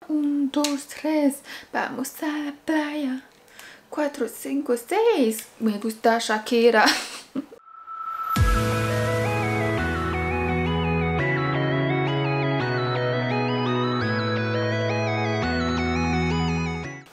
1, 2, 3, vamos a la playa. 4, 5, 6, me gusta Shakira.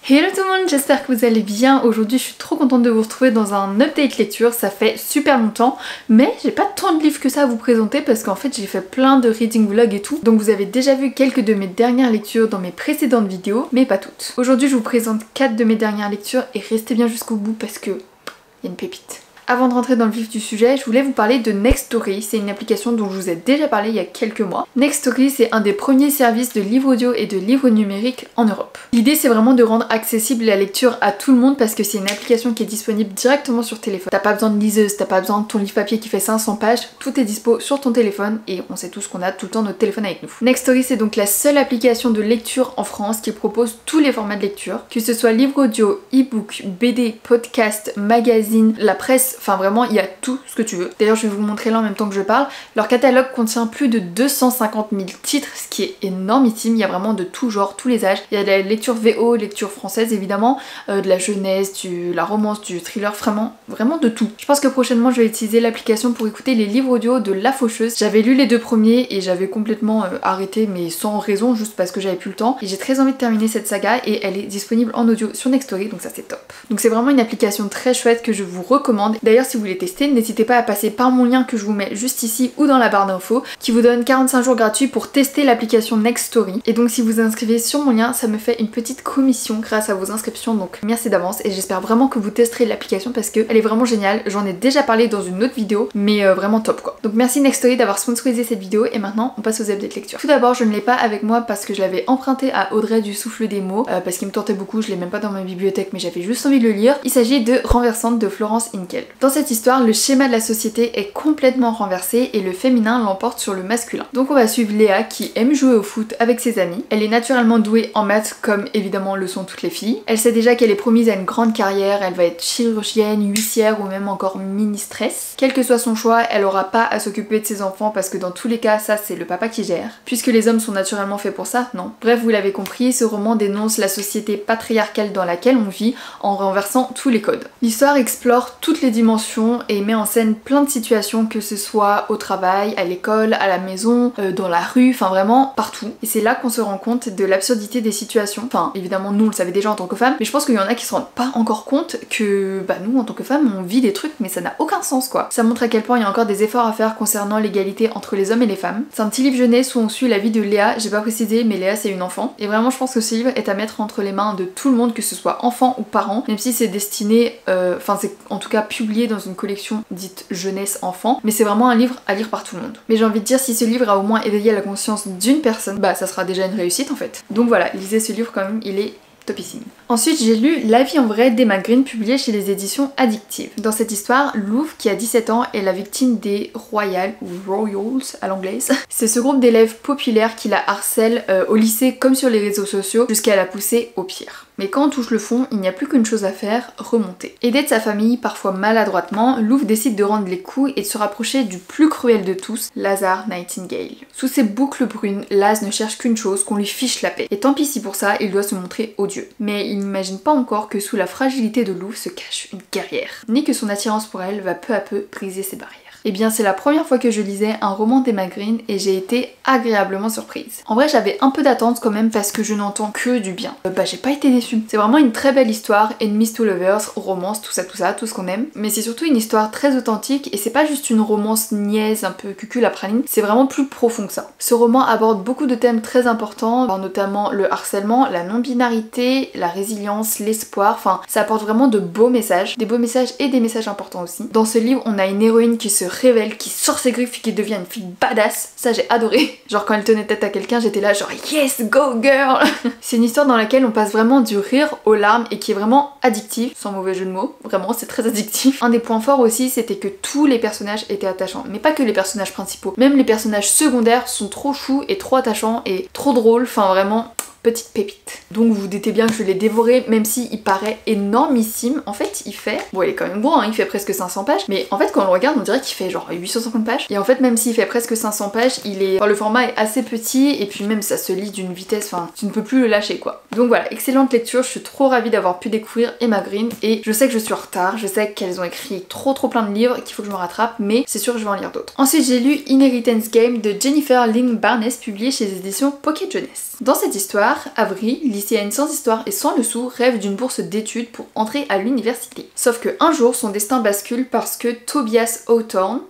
Hello tout le monde, j'espère que vous allez bien. Aujourd'hui je suis trop contente de vous retrouver dans un update lecture, ça fait super longtemps, mais j'ai pas tant de livres que ça à vous présenter parce qu'en fait j'ai fait plein de reading vlog et tout, donc vous avez déjà vu quelques de mes dernières lectures dans mes précédentes vidéos, mais pas toutes. Aujourd'hui je vous présente 4 de mes dernières lectures et restez bien jusqu'au bout parce que y a une pépite. Avant de rentrer dans le vif du sujet, je voulais vous parler de Nextory. C'est une application dont je vous ai déjà parlé il y a quelques mois. Nextory, c'est un des premiers services de livres audio et de livres numériques en Europe. L'idée, c'est vraiment de rendre accessible la lecture à tout le monde parce que c'est une application qui est disponible directement sur téléphone. T'as pas besoin de liseuse, t'as pas besoin de ton livre papier qui fait 500 pages, tout est dispo sur ton téléphone et on sait tous qu'on a tout le temps notre téléphone avec nous. Nextory, c'est donc la seule application de lecture en France qui propose tous les formats de lecture, que ce soit livre audio, e-book, BD, podcast, magazine, la presse. Enfin vraiment il y a tout ce que tu veux. D'ailleurs je vais vous montrer là en même temps que je parle. Leur catalogue contient plus de 250 000 titres, ce qui est énormissime. Il y a vraiment de tout genre, tous les âges. Il y a de la lecture VO, lecture française évidemment, de la jeunesse, la romance, du thriller, vraiment de tout. Je pense que prochainement je vais utiliser l'application pour écouter les livres audio de La Faucheuse. J'avais lu les deux premiers et j'avais complètement arrêté, mais sans raison, juste parce que j'avais plus le temps. Et j'ai très envie de terminer cette saga et elle est disponible en audio sur Nextory, donc ça c'est top. Donc c'est vraiment une application très chouette que je vous recommande. D'ailleurs si vous voulez tester, n'hésitez pas à passer par mon lien que je vous mets juste ici ou dans la barre d'infos qui vous donne 45 jours gratuits pour tester l'application Nextory. Et donc si vous inscrivez sur mon lien, ça me fait une petite commission grâce à vos inscriptions, donc merci d'avance et j'espère vraiment que vous testerez l'application parce qu'elle est vraiment géniale. J'en ai déjà parlé dans une autre vidéo, mais vraiment top quoi. Donc merci Nextory d'avoir sponsorisé cette vidéo et maintenant on passe aux updates lecture. Tout d'abord je ne l'ai pas avec moi parce que je l'avais emprunté à Audrey du Souffle des mots parce qu'il me tentait beaucoup, je l'ai même pas dans ma bibliothèque mais j'avais juste envie de le lire. Il s'agit de Renversante de Florence Inkel. Dans cette histoire, le schéma de la société est complètement renversé et le féminin l'emporte sur le masculin. Donc on va suivre Léa qui aime jouer au foot avec ses amis. Elle est naturellement douée en maths comme évidemment le sont toutes les filles. Elle sait déjà qu'elle est promise à une grande carrière, elle va être chirurgienne, huissière ou même encore ministresse. Quel que soit son choix, elle aura pas à s'occuper de ses enfants parce que dans tous les cas ça c'est le papa qui gère. Puisque les hommes sont naturellement faits pour ça, non. Bref vous l'avez compris, ce roman dénonce la société patriarcale dans laquelle on vit en renversant tous les codes. L'histoire explore toutes les dimensions et met en scène plein de situations, que ce soit au travail, à l'école, à la maison, dans la rue, enfin vraiment partout. Et c'est là qu'on se rend compte de l'absurdité des situations. Enfin évidemment nous on le savait déjà en tant que femmes, mais je pense qu'il y en a qui se rendent pas encore compte que nous en tant que femmes on vit des trucs mais ça n'a aucun sens quoi. Ça montre à quel point il y a encore des efforts à faire concernant l'égalité entre les hommes et les femmes. C'est un petit livre jeunesse où on suit la vie de Léa, j'ai pas précisé mais Léa c'est une enfant. Et vraiment je pense que ce livre est à mettre entre les mains de tout le monde, que ce soit enfant ou parent, même si c'est destiné, enfin c'est en tout cas publié dans une collection dite jeunesse enfant, mais c'est vraiment un livre à lire par tout le monde. Mais j'ai envie de dire, si ce livre a au moins éveillé la conscience d'une personne, bah ça sera déjà une réussite en fait. Donc voilà, lisez ce livre quand même, il est topissime. Ensuite j'ai lu La vie en vrai d'Emma Green, publié chez les éditions Addictive. Dans cette histoire, Louve qui a 17 ans est la victime des Royals ou Royals à l'anglaise. C'est ce groupe d'élèves populaires qui la harcèlent au lycée comme sur les réseaux sociaux jusqu'à la pousser au pire. Mais quand on touche le fond, il n'y a plus qu'une chose à faire, remonter. Aidée de sa famille, parfois maladroitement, Louve décide de rendre les coups et de se rapprocher du plus cruel de tous, Lazare Nightingale. Sous ses boucles brunes, Laz ne cherche qu'une chose, qu'on lui fiche la paix. Et tant pis si pour ça, il doit se montrer odieux. Mais il n'imagine pas encore que sous la fragilité de Louve se cache une guerrière, ni que son attirance pour elle va peu à peu briser ses barrières. Et bien c'est la première fois que je lisais un roman d'Emma Green et j'ai été agréablement surprise. En vrai j'avais un peu d'attente quand même parce que je n'entends que du bien. J'ai pas été déçue. C'est vraiment une très belle histoire, enemies to lovers, romance, tout ça, tout ce qu'on aime. Mais c'est surtout une histoire très authentique et c'est pas juste une romance niaise un peu cucul à praline, c'est vraiment plus profond que ça. Ce roman aborde beaucoup de thèmes très importants, notamment le harcèlement, la non-binarité, la résilience, l'espoir, enfin ça apporte vraiment de beaux messages, des beaux messages et des messages importants aussi. Dans ce livre on a une héroïne qui se révèle, qui sort ses griffes, qui devient une fille badass. Ça j'ai adoré. Genre quand elle tenait tête à quelqu'un j'étais là genre yes go girl. C'est une histoire dans laquelle on passe vraiment du rire aux larmes et qui est vraiment addictive, sans mauvais jeu de mots. Vraiment c'est très addictif. Un des points forts aussi c'était que tous les personnages étaient attachants. Mais pas que les personnages principaux. Même les personnages secondaires sont trop choux et trop attachants et trop drôles. Enfin vraiment petite pépite. Donc vous vous doutez bien que je l'ai dévoré, même s'il paraît énormissime. En fait il fait, bon il est quand même gros, hein, il fait presque 500 pages, mais en fait quand on le regarde on dirait qu'il fait genre 850 pages. Et en fait même s'il fait presque 500 pages, enfin, le format est assez petit et puis même ça se lit d'une vitesse, enfin tu ne peux plus le lâcher quoi. Donc voilà, excellente lecture, je suis trop ravie d'avoir pu découvrir Emma Green et je sais que je suis en retard, je sais qu'elles ont écrit trop plein de livres, qu'il faut que je me rattrape, mais c'est sûr que je vais en lire d'autres. Ensuite j'ai lu Inheritance Game de Jennifer Lynn Barnes, publié chez les éditions Pocket Jeunesse. Dans cette histoire, Avery, lycéenne sans histoire et sans le sou, rêve d'une bourse d'études pour entrer à l'université. Sauf que un jour, son destin bascule parce que Tobias Hawthorne,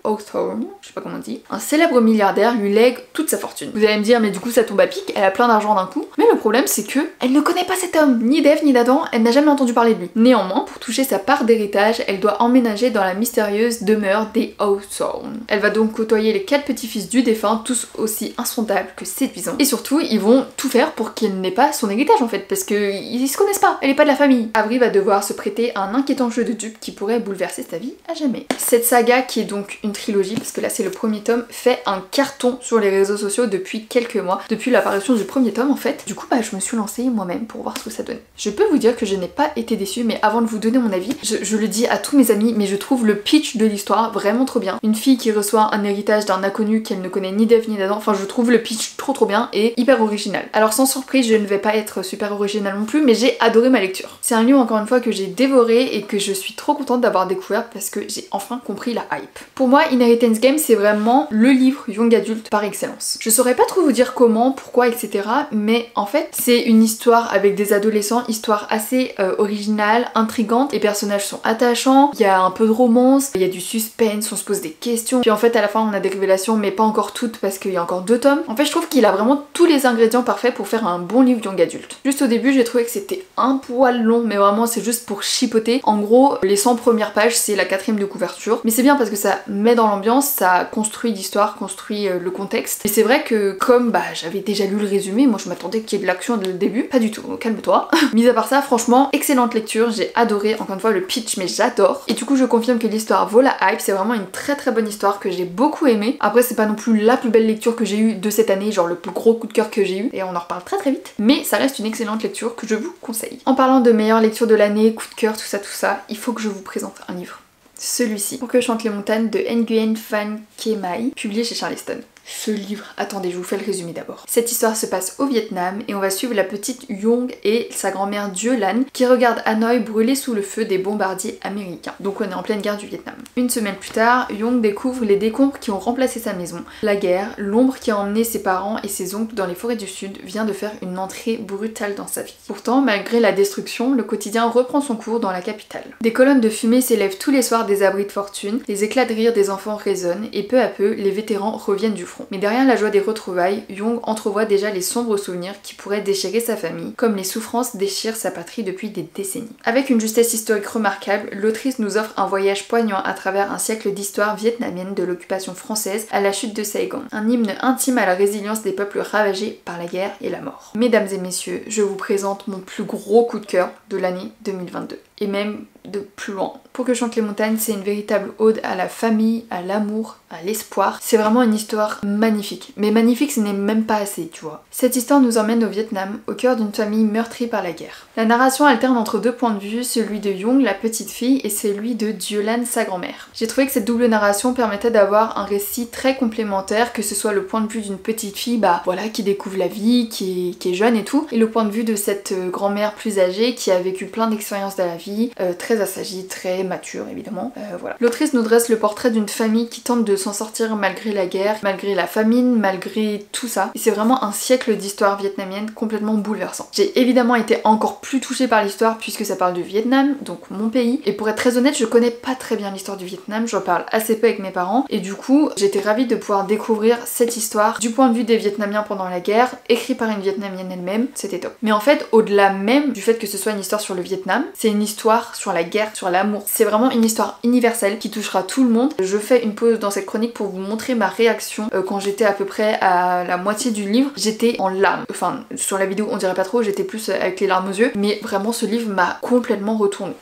je sais pas comment on dit, un célèbre milliardaire lui lègue toute sa fortune. Vous allez me dire, mais du coup ça tombe à pic, elle a plein d'argent d'un coup. Mais le problème c'est que elle ne connaît pas cet homme, ni d'Ève ni d'Adam, elle n'a jamais entendu parler de lui. Néanmoins, pour toucher sa part d'héritage, elle doit emménager dans la mystérieuse demeure des Hawthorne. Elle va donc côtoyer les 4 petits-fils du défunt, tous aussi insondables que séduisants. Et surtout, ils vont tout faire pour qu'elle n'ait pas son héritage en fait, parce qu'ils se connaissent pas, elle est pas de la famille. Avery va devoir se prêter à un inquiétant jeu de dupes qui pourrait bouleverser sa vie à jamais. Cette saga, qui est donc une trilogie, parce que là c'est le premier tome, fait un carton sur les réseaux sociaux depuis quelques mois, depuis l'apparition du premier tome en fait. Du coup bah je me suis lancée moi-même pour voir ce que ça donnait. Je peux vous dire que je n'ai pas été déçue, mais avant de vous donner mon avis, je le dis à tous mes amis, mais je trouve le pitch de l'histoire vraiment trop bien. Une fille qui reçoit un héritage d'un inconnu qu'elle ne connaît ni d'Ève ni d'Adam, enfin je trouve le pitch trop bien et hyper original. Alors sans surprise, je ne vais pas être super originale non plus, mais j'ai adoré ma lecture. C'est un livre encore une fois que j'ai dévoré et que je suis trop contente d'avoir découvert parce que j'ai enfin compris la hype. Pour moi, Inheritance Game c'est vraiment le livre young adulte par excellence. Je saurais pas trop vous dire comment, pourquoi, etc. mais en fait c'est une histoire avec des adolescents, histoire assez originale, intrigante, les personnages sont attachants, il y a un peu de romance, il y a du suspense, on se pose des questions, puis en fait à la fin on a des révélations mais pas encore toutes parce qu'il y a encore 2 tomes. En fait je trouve qu'il a vraiment tous les ingrédients parfaits pour faire un bon livre young adulte. Juste au début j'ai trouvé que c'était un poil long, mais vraiment c'est juste pour chipoter. En gros les 100 premières pages c'est la 4ème de couverture, mais c'est bien parce que ça met dans l'ambiance, ça construit l'histoire, construit le contexte. Et c'est vrai que comme bah j'avais déjà lu le résumé, moi je m'attendais qu'il y ait de l'action dès le début, pas du tout, donc calme-toi. Mis à part ça, franchement excellente lecture, j'ai adoré encore une fois le pitch, mais j'adore. Et du coup je confirme que l'histoire vaut la hype, c'est vraiment une très bonne histoire que j'ai beaucoup aimée. Après c'est pas non plus la plus belle lecture que j'ai eue de cette année, genre le plus gros coup de cœur que j'ai eu, et on en reparle très vite, mais ça reste une excellente lecture que je vous conseille. En parlant de meilleure lecture de l'année, coup de cœur, tout ça, il faut que je vous présente un livre. Celui-ci, Pour que chantent les montagnes de Nguyen Phan Khai, publié chez Charleston. Ce livre, attendez, je vous fais le résumé d'abord. Cette histoire se passe au Vietnam et on va suivre la petite Young et sa grand-mère Dieu Lan qui regardent Hanoï brûler sous le feu des bombardiers américains. Donc on est en pleine guerre du Vietnam. Une semaine plus tard, Young découvre les décombres qui ont remplacé sa maison. La guerre, l'ombre qui a emmené ses parents et ses oncles dans les forêts du sud vient de faire une entrée brutale dans sa vie. Pourtant, malgré la destruction, le quotidien reprend son cours dans la capitale. Des colonnes de fumée s'élèvent tous les soirs des abris de fortune, les éclats de rire des enfants résonnent et peu à peu, les vétérans reviennent du front. Mais derrière la joie des retrouvailles, Young entrevoit déjà les sombres souvenirs qui pourraient déchirer sa famille, comme les souffrances déchirent sa patrie depuis des décennies. Avec une justesse historique remarquable, l'autrice nous offre un voyage poignant à travers un siècle d'histoire vietnamienne de l'occupation française à la chute de Saigon. Un hymne intime à la résilience des peuples ravagés par la guerre et la mort. Mesdames et messieurs, je vous présente mon plus gros coup de cœur de l'année 2022. Et même de plus loin. Pour que chantent les montagnes, c'est une véritable ode à la famille, à l'amour, à l'espoir. C'est vraiment une histoire magnifique. Mais magnifique, ce n'est même pas assez, tu vois. Cette histoire nous emmène au Vietnam, au cœur d'une famille meurtrie par la guerre. La narration alterne entre 2 points de vue, celui de Young, la petite fille, et celui de Dieu Lan, sa grand-mère. J'ai trouvé que cette double narration permettait d'avoir un récit très complémentaire, que ce soit le point de vue d'une petite fille, bah voilà, qui découvre la vie, qui est jeune et tout, et le point de vue de cette grand-mère plus âgée qui a vécu plein d'expériences de la vie, très assagie, très mature évidemment. Voilà. L'autrice nous dresse le portrait d'une famille qui tente de s'en sortir malgré la guerre, malgré la famine, malgré tout ça. Et c'est vraiment un siècle d'histoire vietnamienne complètement bouleversant. J'ai évidemment été encore plus touchée par l'histoire puisque ça parle du Vietnam, donc mon pays. Et pour être très honnête, je connais pas très bien l'histoire du Vietnam, j'en parle assez peu avec mes parents. Et du coup, j'étais ravie de pouvoir découvrir cette histoire du point de vue des Vietnamiens pendant la guerre, écrit par une Vietnamienne elle-même, c'était top. Mais en fait, au-delà même du fait que ce soit une histoire sur le Vietnam, c'est une histoire sur la guerre, sur l'amour. C'est vraiment une histoire universelle qui touchera tout le monde. Je fais une pause dans cette chronique pour vous montrer ma réaction quand j'étais à peu près à la moitié du livre. J'étais en larmes. Enfin, sur la vidéo on dirait pas trop, j'étais plus avec les larmes aux yeux. Mais vraiment ce livre m'a complètement retournée.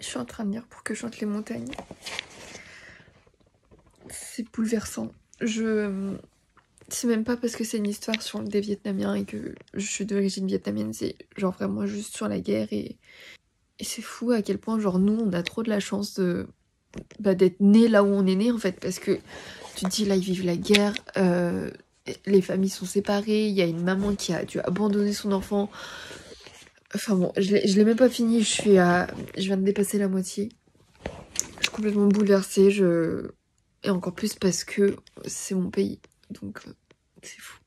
Je suis en train de lire Pour que chantent les montagnes. C'est bouleversant. C'est même pas parce que c'est une histoire sur des Vietnamiens et que je suis d'origine vietnamienne, c'est genre vraiment juste sur la guerre et c'est fou à quel point genre nous on a trop de la chance de d'être nés là où on est né en fait, parce que tu te dis là ils vivent la guerre, les familles sont séparées, il y a une maman qui a dû abandonner son enfant. Enfin bon, je l'ai même pas fini, je viens de dépasser la moitié. Je suis complètement bouleversée, et encore plus parce que c'est mon pays. Donc c'est fou.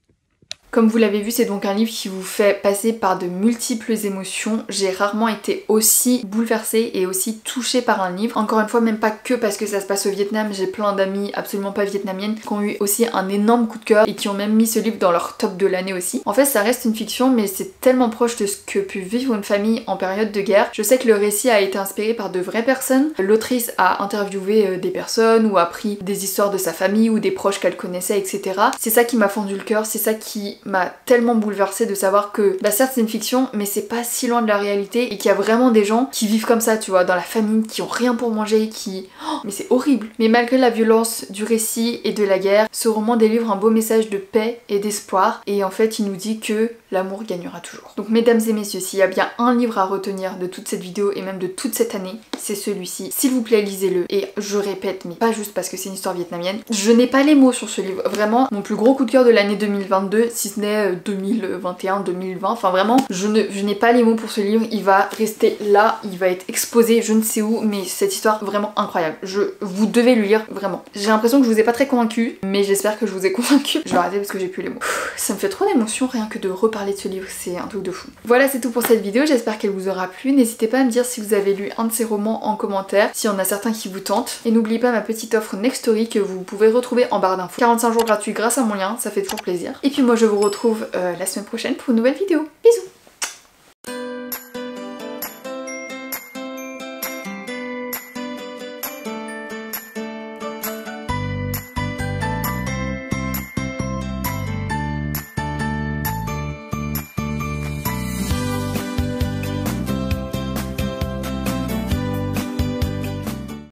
Comme vous l'avez vu, c'est donc un livre qui vous fait passer par de multiples émotions. J'ai rarement été aussi bouleversée et aussi touchée par un livre. Encore une fois, même pas que parce que ça se passe au Vietnam, j'ai plein d'amies absolument pas vietnamiennes qui ont eu aussi un énorme coup de cœur et qui ont même mis ce livre dans leur top de l'année aussi. En fait, ça reste une fiction, mais c'est tellement proche de ce que peut vivre une famille en période de guerre. Je sais que le récit a été inspiré par de vraies personnes. L'autrice a interviewé des personnes ou a pris des histoires de sa famille ou des proches qu'elle connaissait, etc. C'est ça qui m'a fendu le cœur, c'est ça qui m'a tellement bouleversée de savoir que bah certes c'est une fiction mais c'est pas si loin de la réalité et qu'il y a vraiment des gens qui vivent comme ça, tu vois, dans la famine, qui ont rien pour manger, qui... Oh, mais c'est horrible. Mais malgré la violence du récit et de la guerre, ce roman délivre un beau message de paix et d'espoir et en fait il nous dit que l'amour gagnera toujours. Donc mesdames et messieurs, s'il y a bien un livre à retenir de toute cette vidéo et même de toute cette année, c'est celui-ci. S'il vous plaît, lisez-le. Et je répète, mais pas juste parce que c'est une histoire vietnamienne, je n'ai pas les mots sur ce livre. Vraiment, mon plus gros coup de cœur de l'année 2022, si ce n'est 2021, 2020, enfin vraiment, je n'ai pas les mots pour ce livre. Il va rester là, il va être exposé je ne sais où, mais cette histoire vraiment incroyable. Vous devez le lire, vraiment. J'ai l'impression que je vous ai pas très convaincu, mais j'espère que je vous ai convaincu. Je vais arrêter parce que j'ai plus les mots. Ça me fait trop d'émotion rien que de reparler de ce livre, c'est un truc de fou. Voilà, c'est tout pour cette vidéo, j'espère qu'elle vous aura plu. N'hésitez pas à me dire si vous avez lu un de ces romans en commentaire, s'il y en a certains qui vous tentent. Et n'oubliez pas ma petite offre Nextory que vous pouvez retrouver en barre d'infos. 45 jours gratuits grâce à mon lien, ça fait toujours plaisir. Et puis moi je vous retrouve la semaine prochaine pour une nouvelle vidéo.